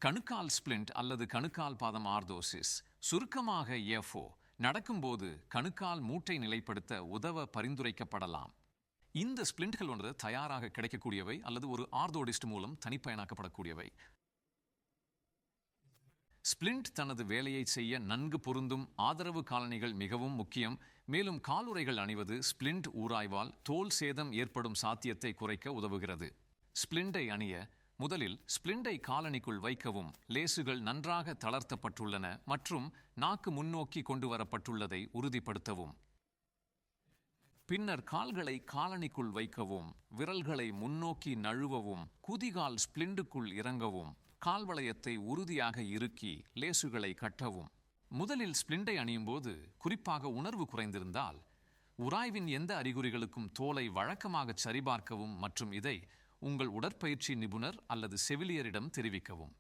கணுக்கால் ஸ்பிளிண்ட் அல்லது கணுக்கால் பாதம் ஆர்தோசிஸ், சுருக்கமாக எஃப்ஓ, நடக்கும்போது கணுக்கால் மூட்டை நிலைப்படுத்த உதவ பரிந்துரைக்கப்படலாம். இந்த ஸ்பிளிண்ட்கள் தயாராக கிடைக்கக்கூடியவை அல்லது ஒரு ஆர்தோடிஸ்ட் மூலம் தனிப்பயனாக்கப்படக்கூடியவை. ஸ்பிளிண்ட் தனது வேலையை செய்ய நன்கு பொருந்தும் ஆதரவு காலணிகள் மிகவும் முக்கியம். மேலும் காலுறைகள் அணிவது ஸ்பிளிண்ட் ஊராய்வால் தோல் சேதம் ஏற்படும் சாத்தியத்தை குறைக்க உதவுகிறது. ஸ்பிளிண்டை அணிய முதலில் ஸ்பிளிண்டை காலணிக்குள் வைக்கவும். லேசுகள் நன்றாக தளர்த்தப்பட்டுள்ளன மற்றும் நாக்கு முன்னோக்கி கொண்டு வரப்பட்டுள்ளதை உறுதிப்படுத்தவும். பின்னர் கால்களை காலணிக்குள் வைக்கவும். விரல்களை முன்னோக்கி நழுவவும். குதிகால் ஸ்பிளிண்டுக்குள் இறங்கவும். கால்வளையத்தை உறுதியாக இறுக்கி லேசுகளை கட்டவும். முதலில் ஸ்பிளிண்டை அணியும் போது, குறிப்பாக உணர்வு குறைந்திருந்தால், உராய்வின் எந்த அறிகுறிகளுக்கும் தோலை வழக்கமாக சரிபார்க்கவும் மற்றும் இதை உங்கள் உடற்பயிற்சி நிபுணர் அல்லது செவிலியரிடம் தெரிவிக்கவும்.